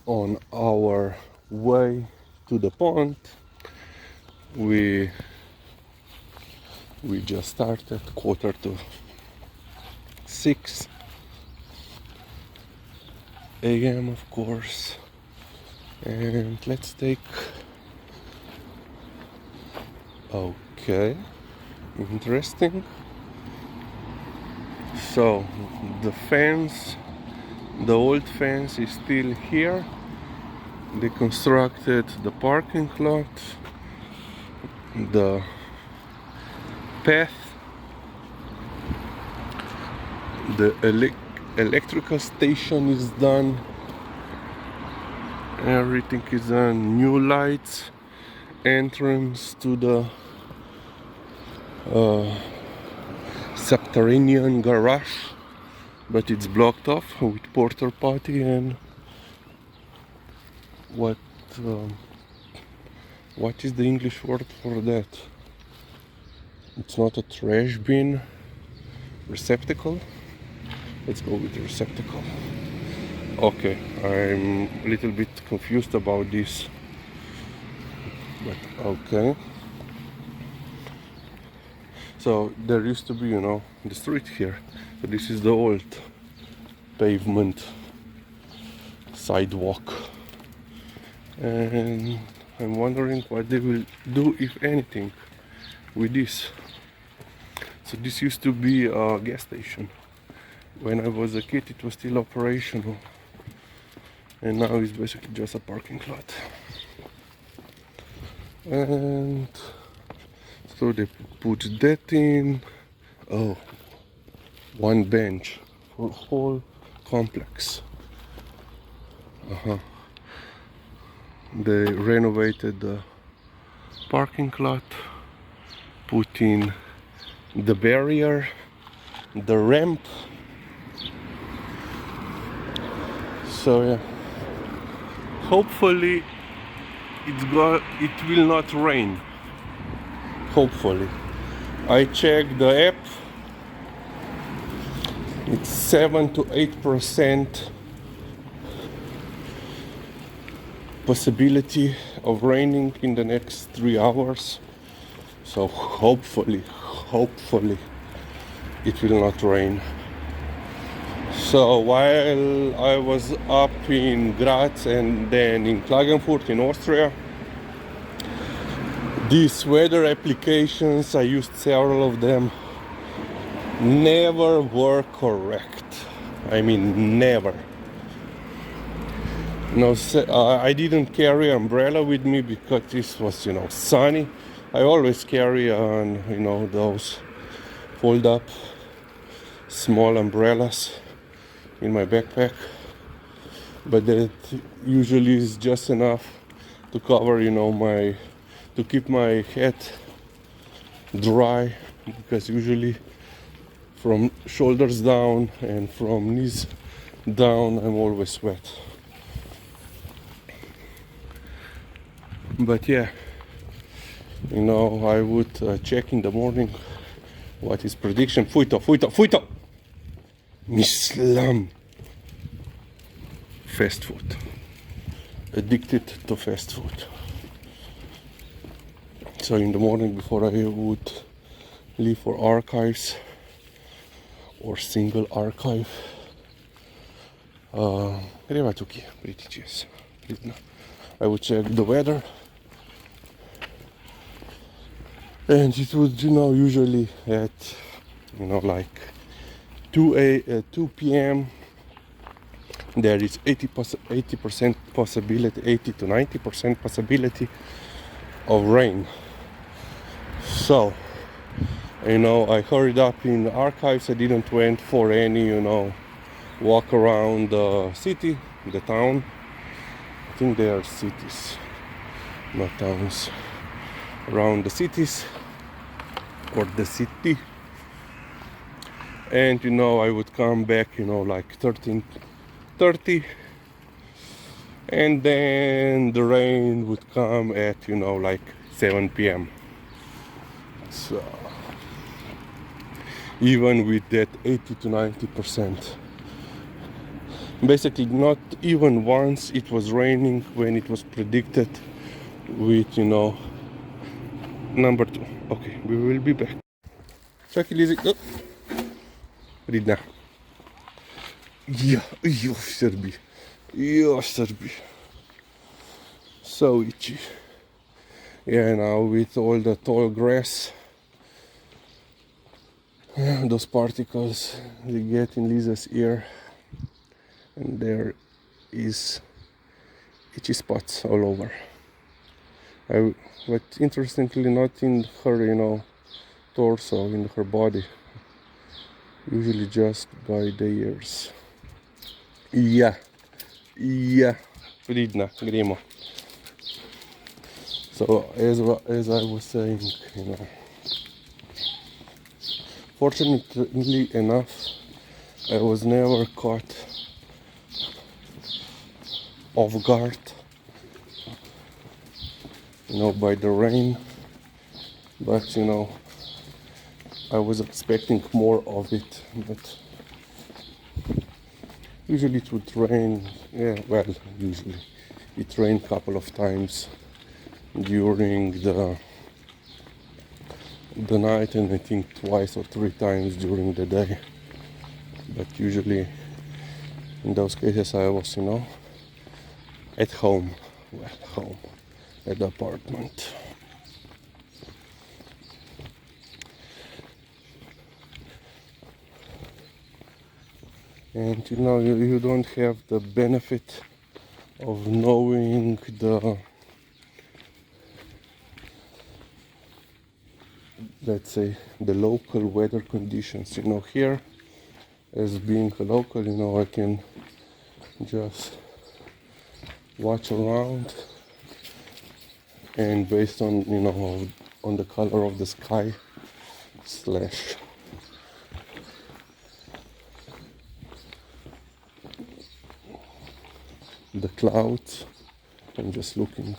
on our way to the pond. We just started 5:45 a.m. of course, and let's take. Okay, interesting. So the fence, the old fence is still here. They constructed the parking lot, the path, the electrical station is done, everything is done, new lights, entrance to the subterranean garage, but it's blocked off with porta potty and what is the English word for that? It's not a trash bin, receptacle. Let's go with the receptacle. Okay, I'm a little bit confused about this, but okay. So there used to be, the street here. So this is the old pavement sidewalk. And I'm wondering what they will do, if anything, with this. So this used to be a gas station. When I was a kid, it was still operational. And now it's basically just a parking lot. And so they put that in. Oh, one bench for whole complex. They renovated the parking lot, put in the barrier, the ramp. So yeah, hopefully it will not rain. Hopefully. I checked the app. It's 7 to 8% possibility of raining in the next 3 hours. So hopefully it will not rain. So while I was up in Graz and then in Klagenfurt in Austria, these weather applications, I used several of them, never were correct. I mean, never. No, I didn't carry umbrella with me because this was, sunny. I always carry on, those fold up small umbrellas in my backpack, but that usually is just enough to cover, to keep my head dry, because usually from shoulders down and from knees down I'm always wet. But yeah, I would check in the morning what is prediction. Fuito! Mislam. Fast food. Addicted to fast food. So in the morning before I would leave for archives or single archive, I would check the weather, and it would, usually at, like 2 p.m. there is 80% possibility, 80 to 90% possibility of rain. So, I hurried up in the archives. I didn't went for any, walk around the city, the town. I think they are cities, not towns. Around the cities or the city. And I would come back, like 13:30, and then the rain would come at, like 7 p.m. So even with that 80 to 90% Basically, not even once it was raining when it was predicted with, you know, number 2. Okay, we will be back. Check it easy. Oh. Read now. Yeah, Serbi. Yeah, Serbi. So itchy. Yeah, now with all the tall grass, those particles they get in Liza's ear, and there is itchy spots all over. But interestingly, not in her, you know, torso, in her body. Usually just by the ears. Yeah, Vidna, Grimo. So as I was saying, you know, fortunately enough, I was never caught off guard, you know, by the rain. But you know, I was expecting more of it. But usually it would rain. Yeah, well, usually it rained a couple of times during the night, and I think twice or 3 times during the day. But usually in those cases I was, you know, at home, at the apartment. And you know, you don't have the benefit of knowing the, let's say, the local weather conditions. You know, here, as being a local, you know, I can just watch around, and based on, you know, on the color of the sky slash the clouds, I'm just looking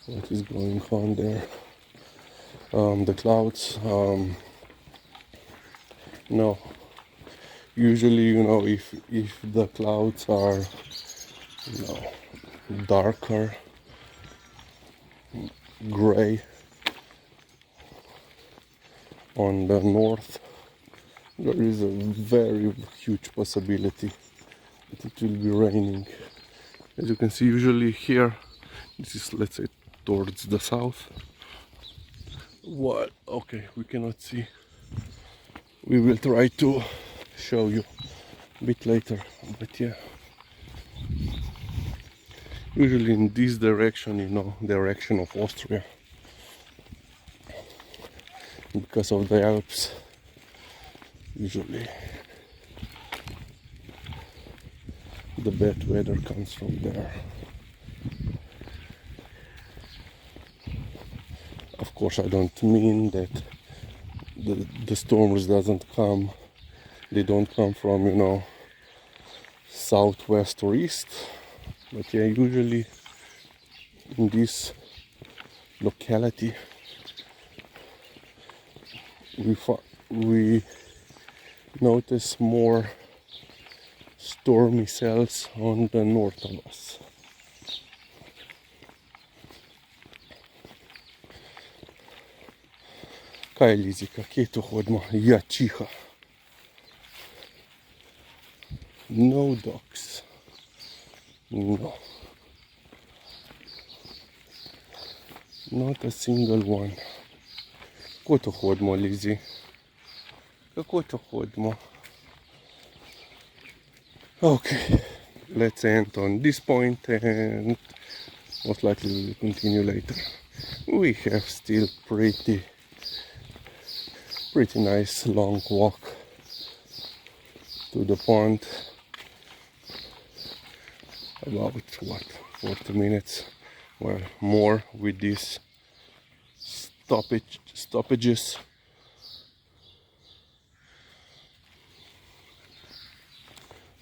what is going on there. The clouds, no, usually, you know, if the clouds are, you know, darker gray on the north, there is a very huge possibility that it will be raining. As you can see, usually here, this is, let's say, towards the south. What? Okay, we cannot see. We will try to show you a bit later, but yeah. Usually in this direction, you know, direction of Austria, because of the Alps, usually the bad weather comes from there. Of course, I don't mean that the storms they don't come from, you know, southwest or east, but yeah, usually in this locality we notice more stormy cells on the north of us. Kaj Lizika, kje to hodimo? Ja, čiha. No dogs. No. Not a single one. Kako to hodimo, Lizi? Kako to hodimo? Okay, let's end on this point, and most likely we will continue later. We have still pretty nice long walk to the pond. About what, 40 minutes, well, more with these stoppages.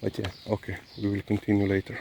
But yeah, okay, we will continue later.